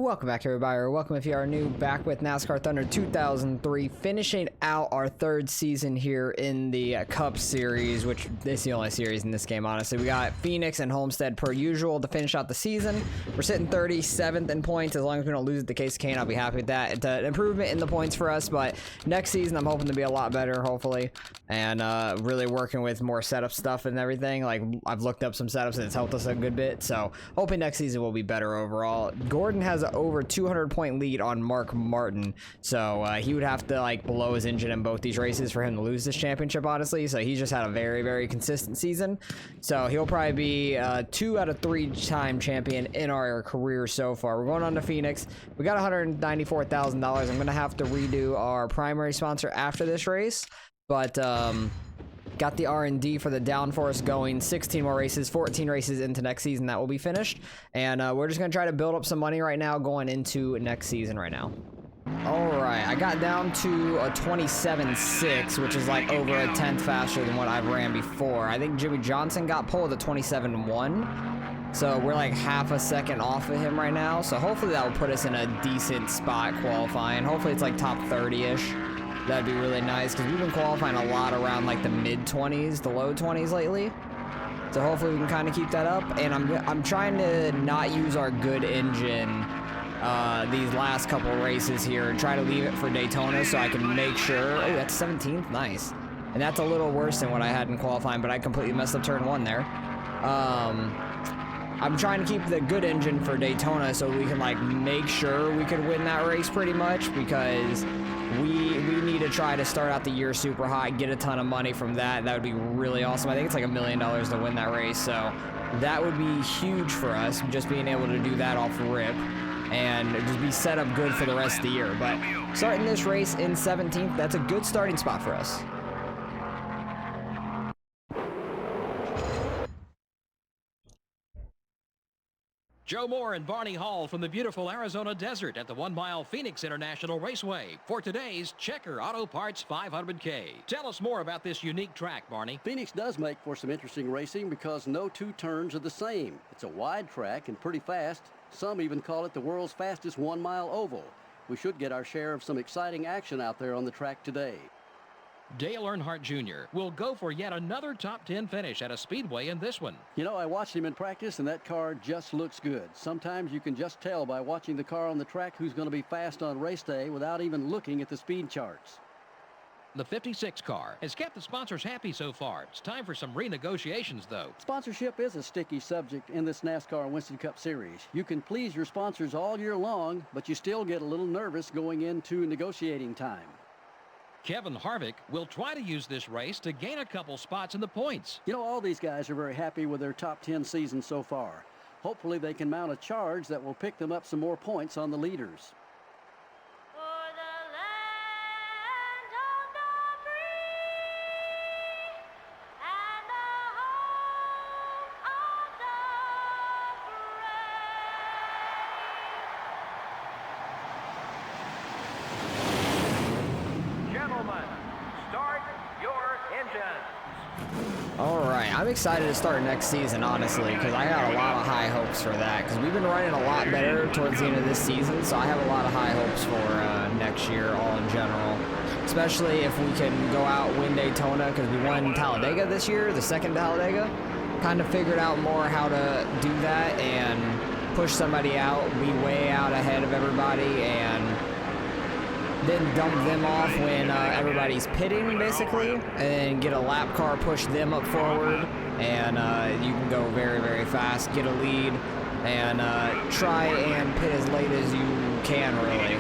Welcome back, everybody, or welcome if you are new, back with NASCAR Thunder 2003, finishing out our third season here in the Cup Series, which is the only series in this game, honestly. We got Phoenix and Homestead per usual to finish out the season. We're sitting 37th in points. As long as we don't lose at the Case Cane, I'll be happy with that. It's an improvement in the points for us, but next season I'm hoping to be a lot better, hopefully, and really working with more setup stuff and everything. Like, I've looked up some setups and it's helped us a good bit, so hoping next season will be better overall. Gordon has an over 200-point lead on Mark Martin, so he would have to like blow his engine in both these races for him to lose this championship, honestly. So he's just had a very consistent season, so he'll probably be 2 out of 3 time champion in our career so far. We're going on to Phoenix. We got $194,000. I'm gonna have to redo our primary sponsor after this race, but got the R&D for the downforce going. 16 more races, 14 races into next season that will be finished, and we're just gonna try to build up some money right now going into next season right now. All right, I got down to a 27.6, which is like over a tenth faster than what I've ran before. I think Jimmy Johnson got pole at the 27.1, so we're like half a second off of him right now, so hopefully that will put us in a decent spot qualifying. Hopefully it's like top 30-ish. That'd be really nice, because we've been qualifying a lot around like the mid-20s, the low 20s lately. So hopefully we can kind of keep that up. And I'm trying to not use our good engine these last couple races here and try to leave it for Daytona so I can make sure. Oh, that's 17th, nice. And that's a little worse than what I had in qualifying, but I completely messed up turn 1 there. I'm trying to keep the good engine for Daytona so we can like make sure we could win that race pretty much, because we need to try to start out the year super hot, get a ton of money from that. That would be really awesome. I think it's like $1 million to win that race, so that would be huge for us, just being able to do that off rip and just be set up good for the rest of the year. But starting this race in 17th, that's a good starting spot for us. Joe Moore and Barney Hall from the beautiful Arizona desert at the 1 Mile Phoenix International Raceway for today's Checker Auto Parts 500K. Tell us more about this unique track, Barney. Phoenix does make for some interesting racing because no 2 turns are the same. It's a wide track and pretty fast. Some even call it the world's fastest 1 mile oval. We should get our share of some exciting action out there on the track today. Dale Earnhardt Jr. will go for yet another top 10 finish at a speedway in this one. You know, I watched him in practice, and that car just looks good. Sometimes you can just tell by watching the car on the track who's going to be fast on race day without even looking at the speed charts. The 56 car has kept the sponsors happy so far. It's time for some renegotiations, though. Sponsorship is a sticky subject in this NASCAR Winston Cup Series. You can please your sponsors all year long, but you still get a little nervous going into negotiating time. Kevin Harvick will try to use this race to gain a couple spots in the points. You know, all these guys are very happy with their top 10 season so far. Hopefully they can mount a charge that will pick them up some more points on the leaders. I'm excited to start next season, honestly, because I got a lot of high hopes for that, because we've been running a lot better towards the end of this season, so I have a lot of high hopes for next year all in general, especially if we can go out, win Daytona, because we won Talladega this year, the second Talladega. Kind of figured out more how to do that and push somebody out, be way out ahead of everybody, and then dump them off when everybody's pitting, basically, and then get a lap car, push them up forward, and you can go very fast, get a lead, and try and pit as late as you can, really.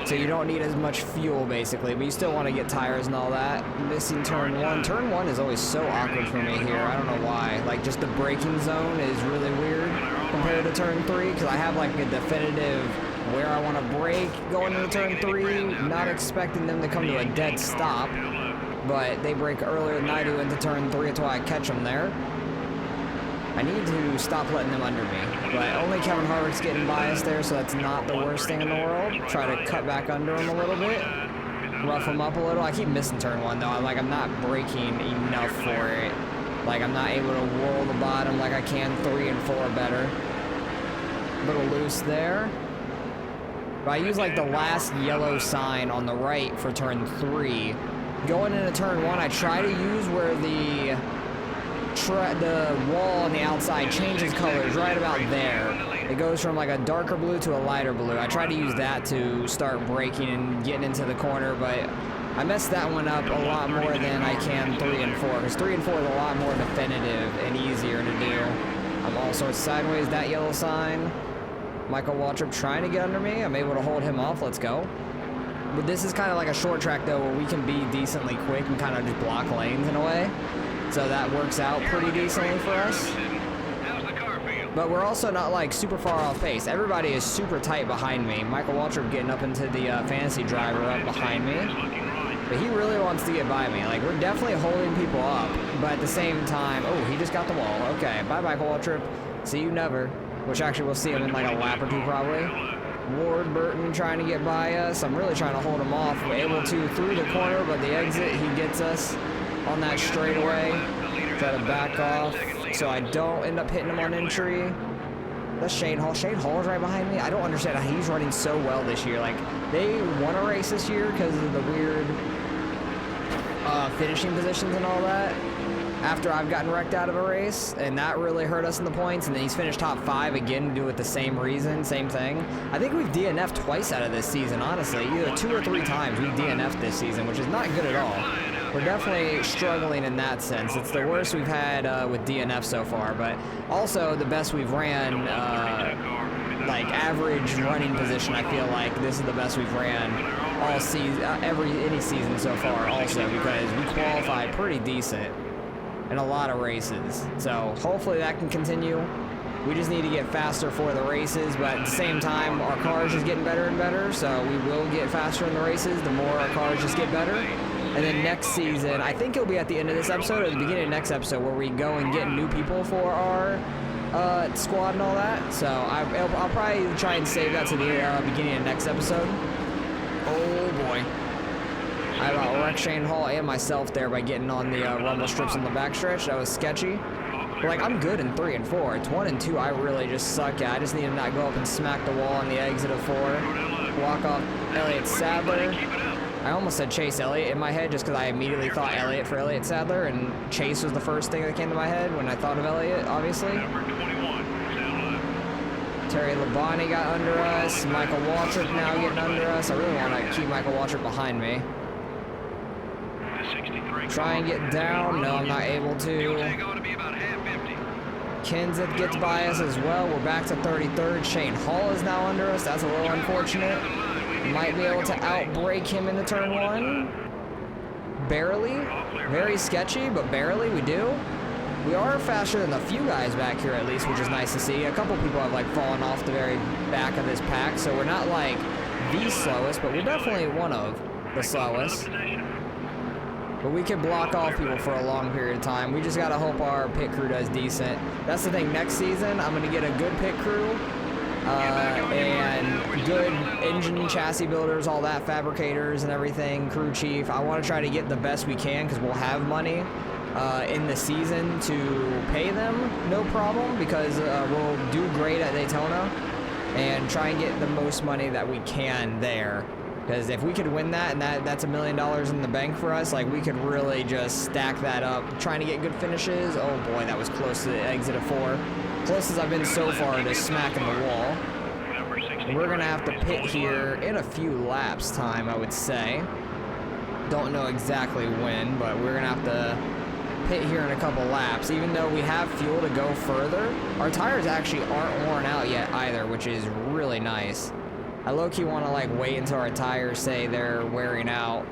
So you don't need as much fuel, basically, but you still want to get tires and all that. Missing turn 1. Turn 1 is always so awkward for me here. I don't know why. Like, just the braking zone is really weird compared to turn 3, because I have like a definitive where I want to brake going into turn 3, not expecting them to come to a dead stop, but they brake earlier than I do into turn 3, that's why I catch them there. I need to stop letting them under me, but only Kevin Harvick's getting by us there, so that's not the worst thing in the world. Try to cut back under him a little bit, rough him up a little. I keep missing turn 1 though. I'm not braking enough for it. Like, I'm not able to whirl the bottom like I can 3 and 4 better. A little loose there. But I use like the last yellow sign on the right for turn 3. Going into turn 1, I try to use where the wall on the outside changes colors right about there. It goes from like a darker blue to a lighter blue. I try to use that to start braking and getting into the corner, but I messed that one up a lot more than I can 3 and 4, because 3 and 4 is a lot more definitive and easier to do. I'm also sideways, that yellow sign. Michael Waltrip trying to get under me. I'm able to hold him off. Let's go. But this is kind of like a short track, though, where we can be decently quick and kind of just block lanes in a way. So that works out pretty decently for us. But we're also not like super far off pace. Everybody is super tight behind me. Michael Waltrip getting up into the fantasy driver up behind me. But he really wants to get by me. Like, we're definitely holding people up. But at the same time, oh, he just got the wall. Okay, bye, Michael Waltrip. See you never. Which actually we'll see him in like a lap or 2 probably. Ward Burton trying to get by us. I'm really trying to hold him off. We're able to through the corner, but the exit, he gets us on that straightaway. Try to back off so I don't end up hitting him on entry. That's Shane Hall. Shane Hall is right behind me. I don't understand how he's running so well this year. Like, they won a race this year because of the weird finishing positions and all that. After I've gotten wrecked out of a race, and that really hurt us in the points, and then he's finished top 5 again, do it the same reason, same thing. I think we've DNF'd twice out of this season, honestly. Either 2 or 3 times we've DNF'd this season, which is not good at all. We're definitely struggling in that sense. It's the worst we've had with DNF so far, but also the best we've ran, like average running position. I feel like this is the best we've ran all season, any season so far also, because we qualified pretty decent in a lot of races. So hopefully that can continue. We just need to get faster for the races, but at the same time, our cars just getting better and better, so we will get faster in the races the more our cars just get better. And then next season, I think it'll be at the end of this episode or the beginning of next episode, where we go and get new people for our squad and all that. So I'll probably try and save that to the beginning of next episode. Oh boy. I about wrecked Shane Hall and myself there by getting on the rumble strips on the backstretch. That was sketchy. But like, I'm good in 3 and 4. It's 1 and 2 I really just suck at. I just need to not go up and smack the wall on the exit of 4. Walk off Elliott Sadler. I almost said Chase Elliott in my head just because I immediately thought Elliott for Elliott Sadler, and Chase was the first thing that came to my head when I thought of Elliott, obviously. Terry Labonte got under us. Michael Waltrip now getting under us. I really want to keep Michael Waltrip behind me. Try and get down. No, I'm not able to. Kenseth gets by us as well. We're back to 33rd. Shane Hall is now under us. That's a little unfortunate. Might be able to outbrake him into turn 1. Barely. Very sketchy, but barely we do. We are faster than a few guys back here at least, which is nice to see. A couple people have like fallen off the very back of this pack, so we're not like the slowest, but we're definitely one of the slowest. But we can block off people for a long period of time. We just got to hope our pit crew does decent. That's the thing. Next season, I'm going to get a good pit crew and good engine chassis builders, all that, fabricators and everything, crew chief. I want to try to get the best we can because we'll have money in the season to pay them, no problem, because we'll do great at Daytona and try and get the most money that we can there. Because if we could win that, and that's $1 million in the bank for us, like, we could really just stack that up. Trying to get good finishes. Oh boy, that was close to the exit of 4. Closest I've been so far to smacking the wall. And we're gonna have to pit here in a few laps time, I would say. Don't know exactly when, but we're gonna have to pit here in a couple laps. Even though we have fuel to go further, our tires actually aren't worn out yet either, which is really nice. I low-key want to like wait until our tires say they're wearing out.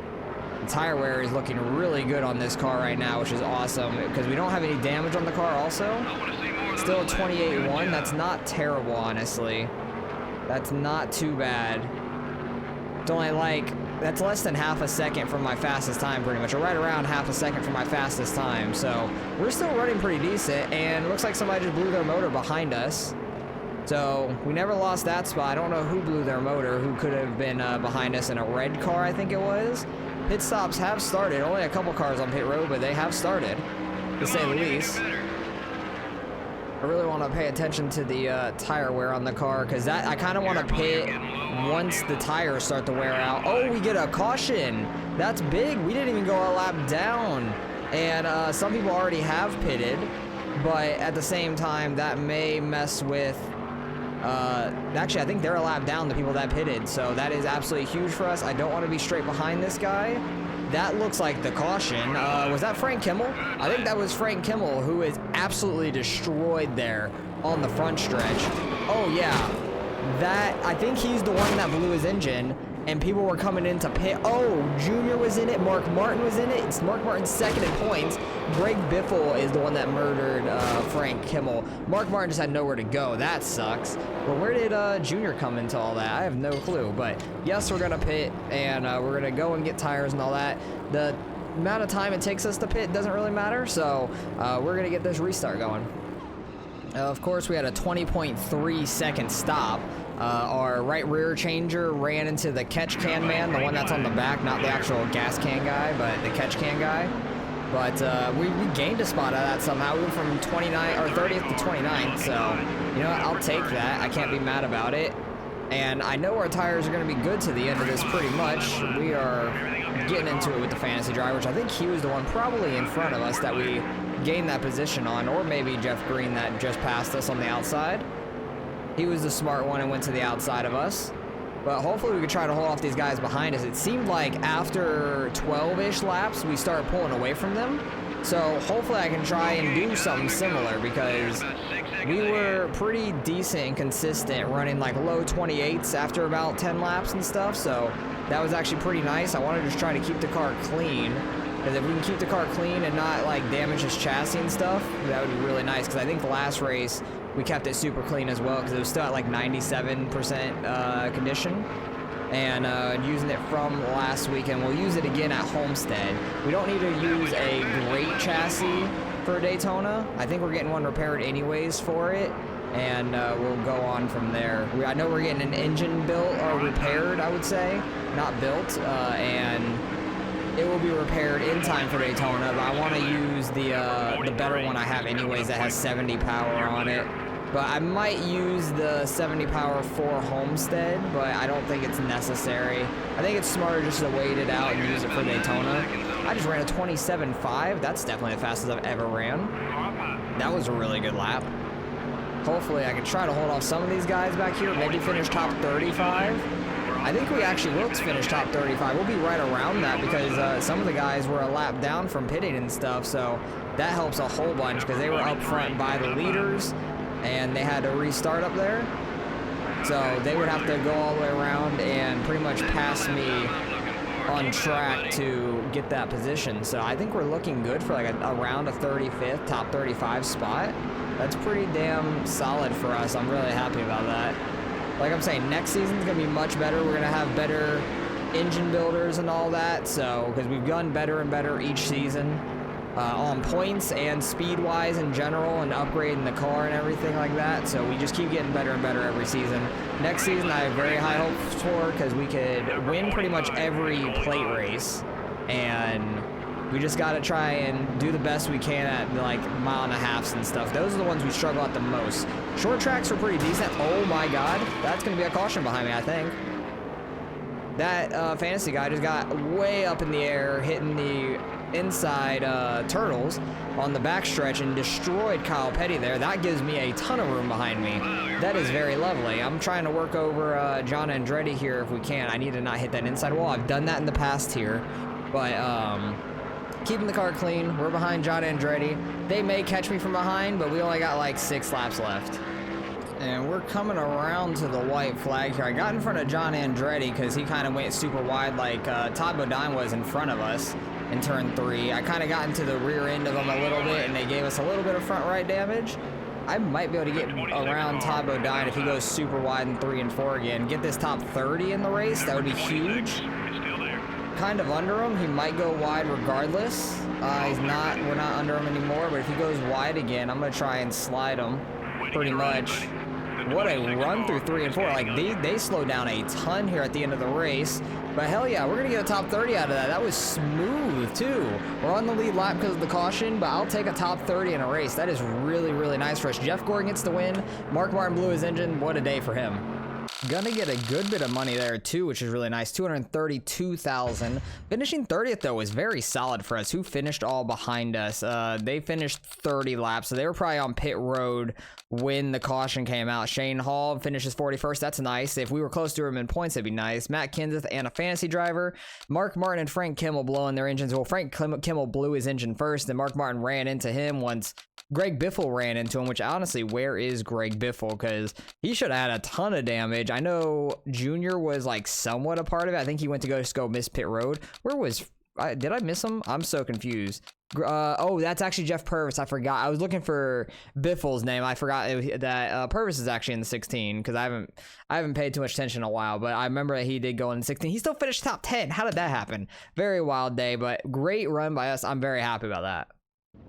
The tire wear is looking really good on this car right now, which is awesome because we don't have any damage on the car also. Still a 28.1. That's not terrible, honestly. That's not too bad. It's only like, that's less than half a second from my fastest time pretty much, or right around half a second from my fastest time. So we're still running pretty decent, and it looks like somebody just blew their motor behind us. So we never lost that spot. I don't know who blew their motor, who could have been behind us in a red car, I think it was. Pit stops have started. Only a couple cars on pit road, but they have started, to say the least. really want to pay attention to the tire wear on the car, because I kind of want to pit once the tires start to wear out. Oh, we get a caution. That's big. We didn't even go a lap down. And some people already have pitted, but at the same time, that may mess with... actually, I think they're a lap down, the people that pitted, so that is absolutely huge for us. I don't want to be straight behind this guy. That looks like the caution. Was that Frank Kimmel? I think that was Frank Kimmel, who is absolutely destroyed there on the front stretch. Oh, yeah. I think he's the one that blew his engine, and people were coming in to pit. Oh, Junior was in it. Mark Martin was in it. It's Mark Martin's second in points. Greg Biffle is the one that murdered Frank Kimmel. Mark Martin just had nowhere to go. That sucks. But where did Junior come into all that? I have no clue. But yes, we're going to pit, and we're going to go and get tires and all that. The amount of time it takes us to pit doesn't really matter, so we're going to get this restart going. Of course, we had a 20.3 second stop. Our right rear changer ran into the catch can man, the one that's on the back, not the actual gas can guy, but the catch can guy. But we gained a spot out of that somehow. We went from 30th to 29th, so you know what, I'll take that. I can't be mad about it. And I know our tires are going to be good to the end of this pretty much. We are getting into it with the fantasy driver, which I think he was the one probably in front of us that we gained that position on, or maybe Jeff Green that just passed us on the outside. He was the smart one and went to the outside of us. But hopefully we could try to hold off these guys behind us. It seemed like after 12-ish laps, we started pulling away from them. So hopefully I can try and do something similar, because we were pretty decent and consistent running like low 28s after about 10 laps and stuff. So that was actually pretty nice. I want to just try to keep the car clean, because if we can keep the car clean and not like damage its chassis and stuff, that would be really nice. Because I think the last race we kept it super clean as well, because it was still at like 97% condition. And using it from last weekend, we'll use it again at Homestead. We don't need to use a great chassis for Daytona. I think we're getting one repaired anyways for it, and we'll go on from there. I know we're getting an engine built or repaired, I would say, not built, and it will be repaired in time for Daytona, but I want to use the better one I have anyways that has 70 power on it. But I might use the 70 power for Homestead, but I don't think it's necessary. I think it's smarter just to wait it out and use it for Daytona. I just ran a 27.5. That's definitely the fastest I've ever ran. That was a really good lap. Hopefully I can try to hold off some of these guys back here, maybe finish top 35. I think we actually will finish top 35. We'll be right around that, because some of the guys were a lap down from pitting and stuff, so that helps a whole bunch, because they were up front by the leaders, and they had to restart up there. So they would have to go all the way around and pretty much pass me on track to get that position. So I think we're looking good for like around a 35th, top 35 spot. That's pretty damn solid for us. I'm really happy about that. Like I'm saying, next season's gonna be much better. We're gonna have better engine builders and all that. So, because we've done better and better each season. On points and speed-wise in general, and upgrading the car and everything like that. So we just keep getting better and better every season. Next season I have very high hopes for, because we could win pretty much every plate race, and we just got to try and do the best we can at like mile and a halves and stuff. Those are the ones we struggle at the most. Short tracks are pretty decent. Oh my god, that's going to be a caution behind me, I think. That fantasy guy just got way up in the air, hitting the inside turtles on the backstretch and destroyed Kyle Petty there. That gives me a ton of room behind me. That is very lovely. I'm trying to work over John Andretti here if we can. I need to not hit that inside wall. I've done that in the past here, but keeping the car clean. We're behind John Andretti. They may catch me from behind, but we only got like 6 laps left. And we're coming around to the white flag here. I got in front of John Andretti because he kind of went super wide, like Todd Bodine was in front of us in turn 3. I kind of got into the rear end of them a little bit, and they gave us a little bit of front right damage. I might be able to get around Todd Bodine if he goes super wide in 3 and 4 again. Get this top 30 in the race. That would be huge. Kind of under him. He might go wide regardless. We're not under him anymore, but if he goes wide again, I'm going to try and slide him pretty much. What a run through 3 and 4. Like, they slowed down a ton here at the end of the race. But hell yeah, we're going to get a top 30 out of that. That was smooth, too. We're on the lead lap because of the caution, but I'll take a top 30 in a race. That is really, really nice for us. Jeff Gordon gets the win. Mark Martin blew his engine. What a day for him. Gonna get a good bit of money there too, which is really nice. 232,000. Finishing 30th though was very solid for us. Who finished all behind us? They finished 30 laps, so they were probably on pit road when the caution came out. Shane Hall finishes 41st. That's nice. If we were close to him in points, that'd be nice. Matt Kenseth and a fantasy driver. Mark Martin and Frank Kimmel blowing their engines. Well, Frank Kimmel blew his engine first, then Mark Martin ran into him once Greg Biffle ran into him, which honestly, where is Greg Biffle? Because he should have had a ton of damage. I know Junior was like somewhat a part of it. I think he went to go miss pit road. Where was, did I miss him? I'm so confused. Oh, that's actually Jeff Purvis. I forgot. I was looking for Biffle's name. I forgot that Purvis is actually in the 16 because I haven't paid too much attention in a while. But I remember that he did go in the 16. He still finished top 10. How did that happen? Very wild day, but great run by us. I'm very happy about that.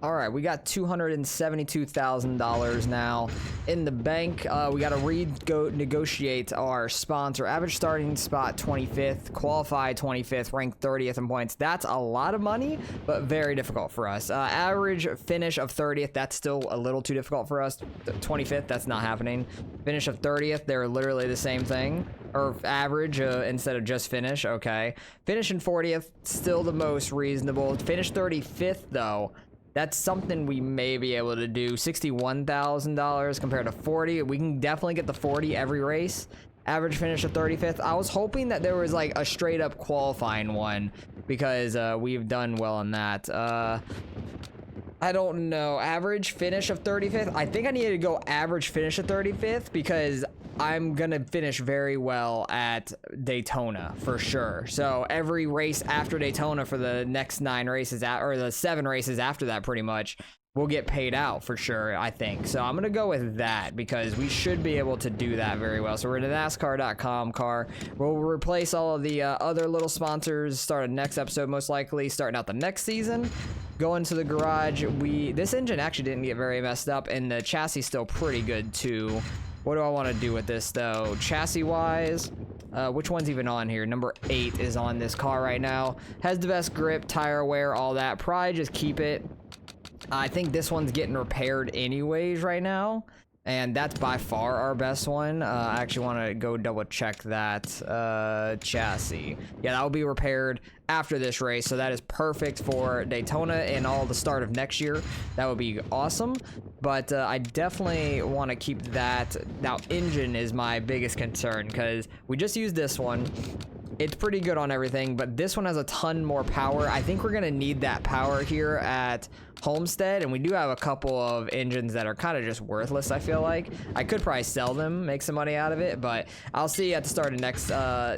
All right, we got $272,000 now in the bank. We got to negotiate our sponsor. Average starting spot 25th, qualified 25th, ranked 30th in points. That's a lot of money, but very difficult for us. Average finish of 30th, that's still a little too difficult for us. 25th, that's not happening. Finish of 30th, they're literally the same thing. Or average instead of just finish, okay. Finish in 40th, still the most reasonable. Finish 35th, though. That's something we may be able to do. $61,000 compared to 40. We can definitely get the 40 every race. Average finish of 35th. I was hoping that there was like a straight up qualifying one because we've done well on that. I don't know. Average finish of 35th. I think I need to go average finish of 35th because I'm going to finish very well at Daytona for sure. So every race after Daytona for the next 9 races, or the 7 races after that pretty much, will get paid out for sure, I think. So I'm going to go with that because we should be able to do that very well. So we're to NASCAR.com car. We'll replace all of the other little sponsors, start a next episode most likely, starting out the next season. Going to the garage, this engine actually didn't get very messed up and the chassis still pretty good too. What do I want to do with this though? Chassis wise, which one's even on here? Number 8 is on this car right now. Has the best grip, tire wear, all that. Probably just keep it. I think this one's getting repaired anyways right now. And that's by far our best one. I actually want to go double check that chassis. Yeah, that will be repaired after this race. So that is perfect for Daytona and all the start of next year. That would be awesome. But I definitely want to keep that. Now, engine is my biggest concern because we just used this one. It's pretty good on everything, but this one has a ton more power. I think we're going to need that power here at Homestead, and we do have a couple of engines that are kind of just worthless, I feel like. I could probably sell them, make some money out of it, but I'll see at the start of next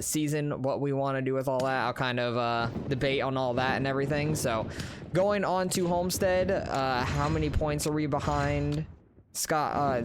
season what we want to do with all that. I'll kind of debate on all that and everything. So going on to Homestead, how many points are we behind? Scott, I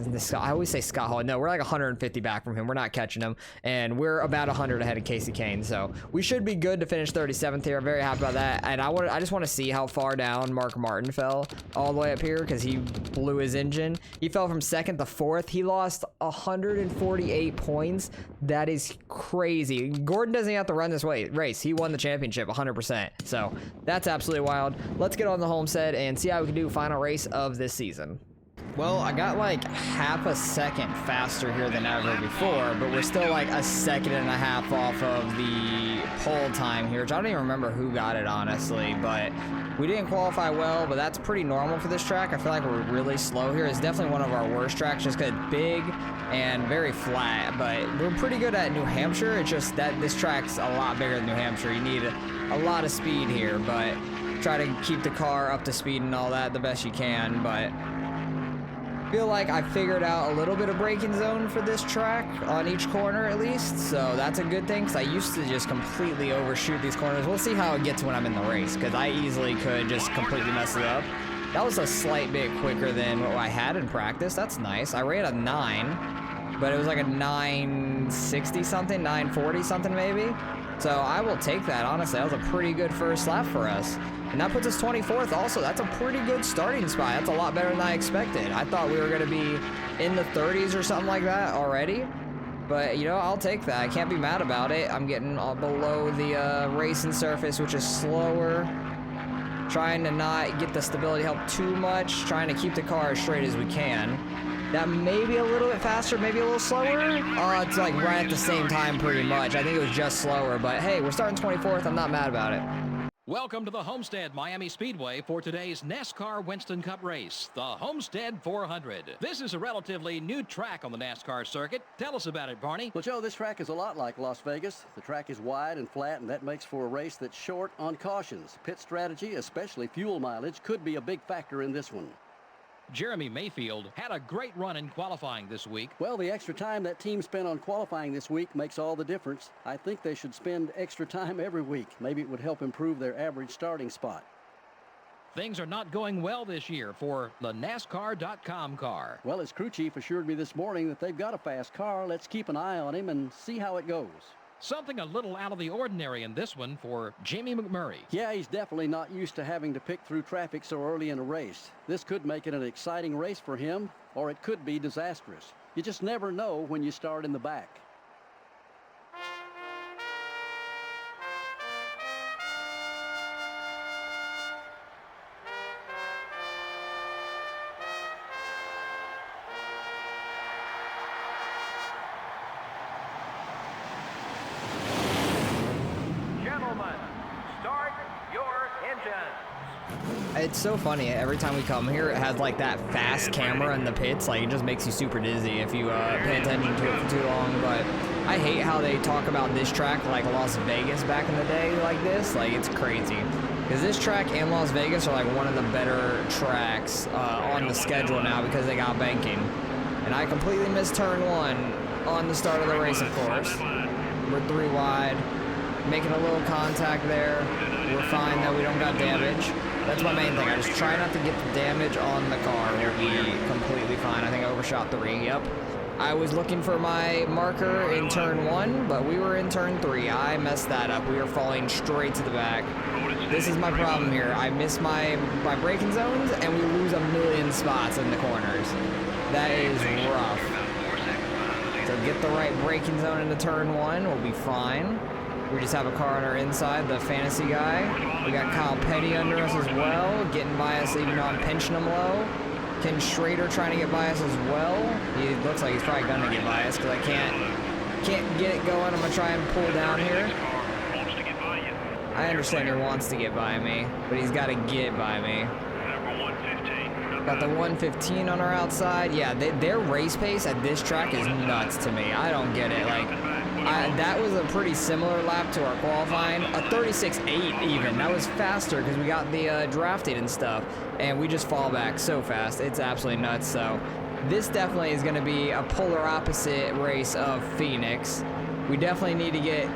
always say Scott Hall. No, we're like 150 back from him. We're not catching him. And we're about 100 ahead of Casey Kane. So we should be good to finish 37th here. I'm very happy about that. And I just want to see how far down Mark Martin fell all the way up here because he blew his engine. He fell from 2nd to 4th. He lost 148 points. That is crazy. Gordon doesn't have to run this race. He won the championship 100%. So that's absolutely wild. Let's get on the Homestead and see how we can do final race of this season. Well, I got like half a second faster here than ever before, but we're still like a second and a half off of the pole time here, which I don't even remember who got it, honestly, but we didn't qualify well, but that's pretty normal for this track. I feel like we're really slow here. It's definitely one of our worst tracks just because it's big and very flat, but we're pretty good at New Hampshire. It's just that this track's a lot bigger than New Hampshire. You need a lot of speed here, but try to keep the car up to speed and all that the best you can, but I feel like I figured out a little bit of braking zone for this track on each corner at least, so that's a good thing because I used to just completely overshoot these corners. We'll see how it gets when I'm in the race because I easily could just completely mess it up. That was a slight bit quicker than what I had in practice. That's nice. I ran a 9, but it was like a 960 something, 940 something maybe. So I will take that, honestly. That was a pretty good first lap for us. And that puts us 24th also. That's a pretty good starting spot. That's a lot better than I expected. I thought we were going to be in the 30s or something like that already. But, you know, I'll take that. I can't be mad about it. I'm getting below the racing surface, which is slower. Trying to not get the stability help too much. Trying to keep the car as straight as we can. That may be a little bit faster, maybe a little slower. It's like right at the same time pretty much. I think it was just slower. But, hey, we're starting 24th. I'm not mad about it. Welcome to the Homestead Miami Speedway for today's NASCAR Winston Cup race, the Homestead 400. This is a relatively new track on the NASCAR circuit. Tell us about it, Barney. Well, Joe, this track is a lot like Las Vegas. The track is wide and flat, and that makes for a race that's short on cautions. Pit strategy, especially fuel mileage, could be a big factor in this one. Jeremy Mayfield had a great run in qualifying this week. Well, the extra time that team spent on qualifying this week makes all the difference. I think they should spend extra time every week. Maybe it would help improve their average starting spot. Things are not going well this year for the NASCAR.com car. Well, his crew chief assured me this morning that they've got a fast car. Let's keep an eye on him and see how it goes. Something a little out of the ordinary in this one for Jamie McMurray. Yeah, he's definitely not used to having to pick through traffic so early in a race. This could make it an exciting race for him, or it could be disastrous. You just never know when you start in the back. It's so funny. Every time we come here, it has like that fast camera in the pits. Like it just makes you super dizzy if you pay attention to it for too long. But I hate how they talk about this track like Las Vegas back in the day like this. Like it's crazy. Because this track and Las Vegas are like one of the better tracks on the schedule now because they got banking. And I completely missed turn one on the start of the race, of course. We're 3 wide. Making a little contact there. We're fine though, we don't got damage. That's my main thing. I just try not to get the damage on the car. We'll be completely fine. I think I overshot 3. Yep. I was looking for my marker in turn 1, but we were in turn 3. I messed that up. We were falling straight to the back. This is my problem here. I miss my braking zones, and we lose a million spots in the corners. That is rough. So get the right braking zone into turn 1. We'll be fine. We just have a car on our inside, the fantasy guy. We got Kyle Petty under us as well, getting by us even though I'm pinching him low. Ken Schrader trying to get by us as well. He looks like he's probably gonna get by us because I can't get it going. I'm gonna try and pull down here. I understand he wants to get by me, but he's got to get by me. Got the 115 on our outside. Yeah, their race pace at this track is nuts to me. I don't get it. Like, that was a pretty similar lap to our qualifying. A 36.8 even. That was faster because we got the drafting and stuff. And we just fall back so fast. It's absolutely nuts. So this definitely is going to be a polar opposite race of Phoenix. We definitely need to get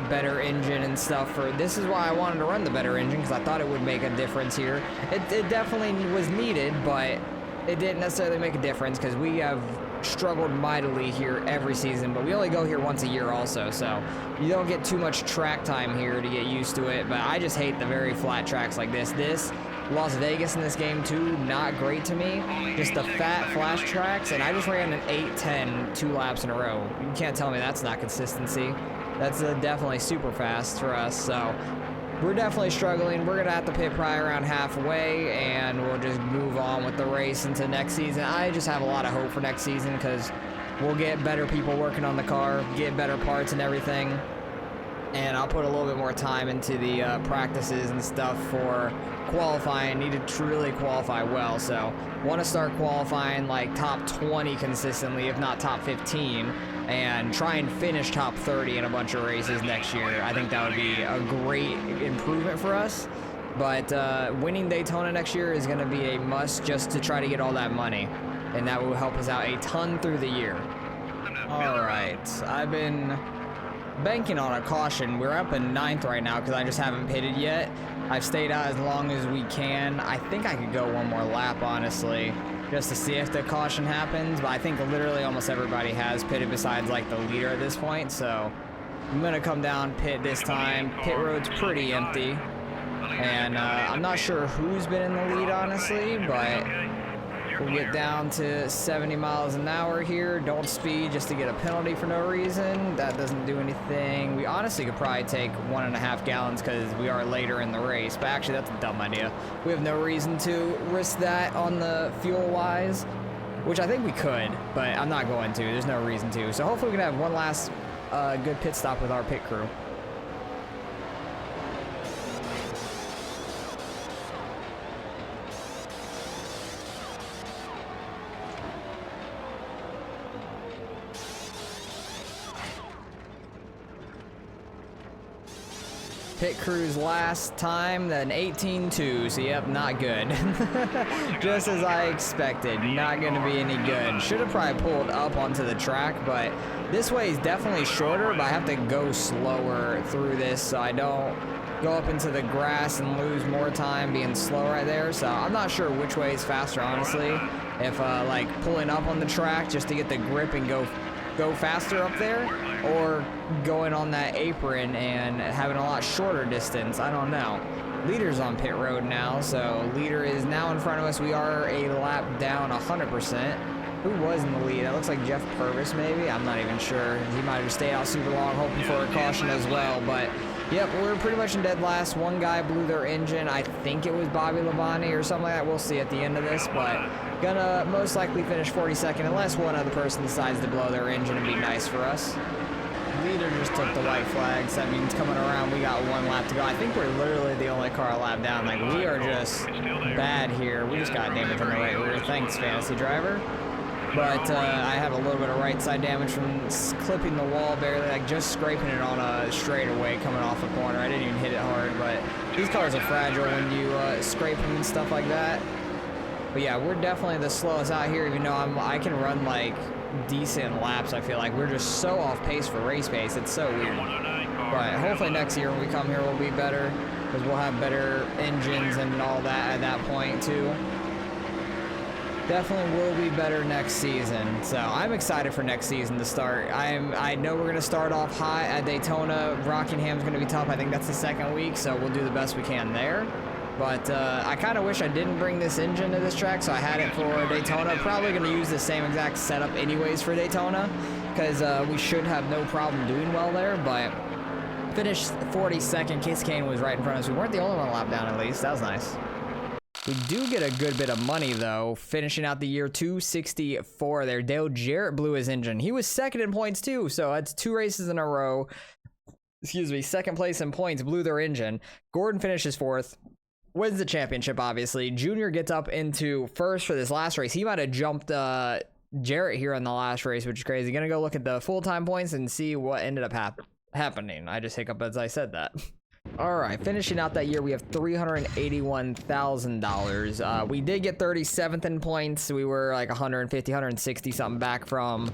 better engine and stuff for this. Is why I wanted to run the better engine because I thought it would make a difference here. It definitely was needed, but it didn't necessarily make a difference because we have struggled mightily here every season, but we only go here once a year also, so you don't get too much track time here to get used to it. But I just hate the very flat tracks like this. Las Vegas in this game too, not great to me. Just the fat flash tracks, and I just ran an 8:10 2 laps in a row. You can't tell me that's not consistency. That's definitely super fast for us, so we're definitely struggling. We're gonna have to pit probably around halfway, and we'll just move on with the race into next season. I just have a lot of hope for next season because we'll get better people working on the car, get better parts and everything, and I'll put a little bit more time into the practices and stuff for qualifying. Need to truly qualify well, so want to start qualifying like top 20 consistently, if not top 15, and try and finish top 30 in a bunch of races next year. I think that would be a great improvement for us. But winning Daytona next year is going to be a must just to try to get all that money, and that will help us out a ton through the year. All right, I've been banking on a caution. We're up in 9th right now because I just haven't pitted yet. I've stayed out as long as we can. I think I could go one more lap, honestly, just to see if the caution happens, but I think literally almost everybody has pitted besides like the leader at this point, so I'm gonna come down pit this time. Pit road's pretty empty, and I'm not sure who's been in the lead, honestly, but we'll get down to 70 miles an hour here. Don't speed just to get a penalty for no reason. That doesn't do anything. We honestly could probably take 1.5 gallons because we are later in the race, but actually that's a dumb idea. We have no reason to risk that on the fuel-wise, which I think we could, but I'm not going to. There's no reason to. So hopefully we can have one last good pit stop with our pit crew. Pit crew's last time, then 18-2, so yep, not good. Just as I expected, not gonna be any good. Should have probably pulled up onto the track, but this way is definitely shorter, but I have to go slower through this so I don't go up into the grass and lose more time being slow right there. So I'm not sure which way is faster, honestly. If like pulling up on the track just to get the grip and go faster up there, or going on that apron and having a lot shorter distance. I don't know. Leader's on pit road now, so leader is now in front of us. We are a lap down 100%. Who was in the lead? It looks like Jeff Purvis, maybe. I'm not even sure. He might have stayed out super long, hoping for a caution as well. But yep, we're pretty much in dead last. One guy blew their engine. I think it was Bobby Labonte or something like that. We'll see at the end of this, but gonna most likely finish 42nd unless one other person decides to blow their engine and be nice for us. Leader just took the white flags. That means coming around, we got one lap to go. I think we're literally the only car a lap down. Like, we are just bad here. We just got damage on the right rear. Thanks, fantasy driver. But I have a little bit of right side damage from clipping the wall barely, like just scraping it on a straightaway coming off a corner. I didn't even hit it hard, but these cars are fragile when you scrape them and stuff like that. But yeah, we're definitely the slowest out here, even though I can run like decent laps. I feel like we're just so off pace for race pace. It's so weird. But hopefully next year when we come here we'll be better, because we'll have better engines and all that at that point too. Definitely will be better next season. So I'm excited for next season to start. I know we're gonna start off high at Daytona. Rockingham's gonna be tough. I think that's the second week, so we'll do the best we can there. But I kind of wish I didn't bring this engine to this track, so I had it for Daytona. Probably gonna use the same exact setup anyways for Daytona, because we should have no problem doing well there. But finished 42nd. Casey Kane was right in front of us. We weren't the only one lap down, at least. That was nice. We do get a good bit of money, though, finishing out the year 264 there. Dale Jarrett blew his engine. He was second in points, too, so that's 2 races in a row. Excuse me, second place in points, blew their engine. Gordon finishes 4th, wins the championship, obviously. Junior gets up into 1st for this last race. He might have jumped Jarrett here in the last race, which is crazy. Gonna go look at the full-time points and see what ended up happening. I just hiccup as I said that. All right, finishing out that year, we have $381,000. We did get 37th in points. We were like 150, 160 something back from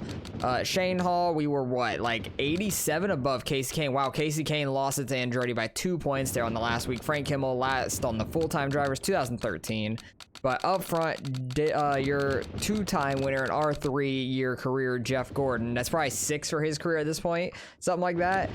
Shane Hall. We were what, like 87 above Casey Kane. Wow, Casey Kane lost it to Andretti by 2 points there on the last week. Frank Kimmel last on the full-time drivers, 2013. But up front, your 2-time winner in our 3-year career, Jeff Gordon. That's probably 6 for his career at this point, something like that.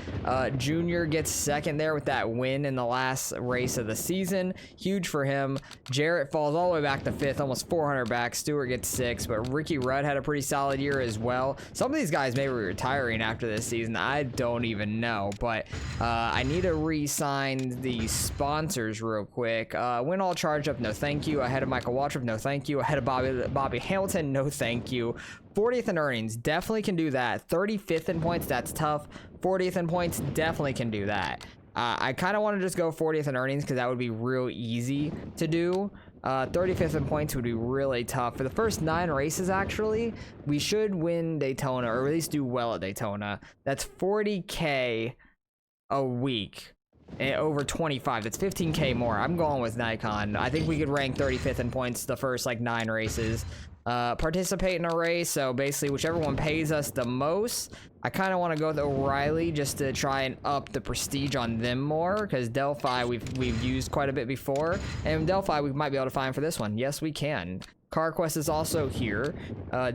Junior gets 2nd there with that win in the last race of the season. Huge for him. Jarrett falls all the way back to 5th, almost 400 back. Stewart gets 6th, but Ricky Rudd had a pretty solid year as well. Some of these guys may be retiring after this season. I don't even know, but I need to re-sign the sponsors real quick. Win all charged up, no thank you. Ahead of Michael Waltrip, no thank you. Ahead of Bobby Hamilton, no thank you. 40th in earnings, definitely can do that. 35th in points, that's tough. 40th in points, definitely can do that. I kind of want to just go 40th in earnings because that would be real easy to do. 35th in points would be really tough. For the first 9 races, actually, we should win Daytona, or at least do well at Daytona. That's 40K a week. Over 25, that's 15K more. I'm going with Nikon. I think we could rank 35th in points the first like 9 races. Participate in a race, so basically whichever one pays us the most. I kind of want to go with O'Reilly just to try and up the prestige on them more, because Delphi we've used quite a bit before, and Delphi we might be able to find for this one. Yes, we can. CarQuest is also here.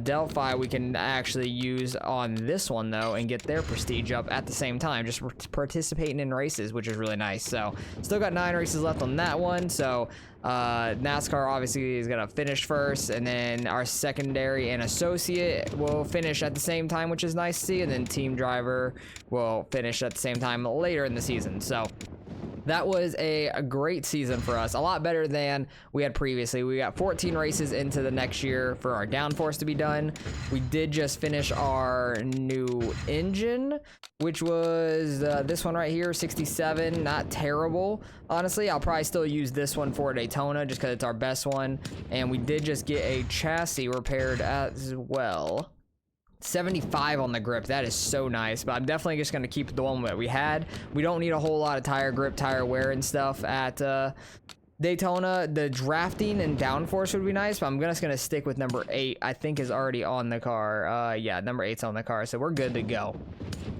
Delphi we can actually use on this one though and get their prestige up at the same time, just participating in races, which is really nice. So still got 9 races left on that one. So NASCAR obviously is gonna finish first, and then our secondary and associate will finish at the same time, which is nice to see, and then team driver will finish at the same time later in the season. So that was a great season for us, a lot better than we had previously. We got 14 races into the next year for our downforce to be done. We did just finish our new engine, which was this one right here, 67. Not terrible, honestly. I'll probably still use this one for Daytona just because it's our best one. And we did just get a chassis repaired as well. 75 on the grip. That is so nice, but I'm definitely just going to keep the one that we had. We don't need a whole lot of tire grip, tire wear and stuff at Daytona. The drafting and downforce would be nice, but I'm just going to stick with number 8. I think is already on the car. Yeah, number 8's on the car, so we're good to go.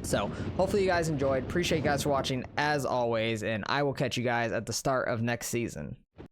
So hopefully you guys enjoyed. Appreciate you guys for watching as always, and I will catch you guys at the start of next season.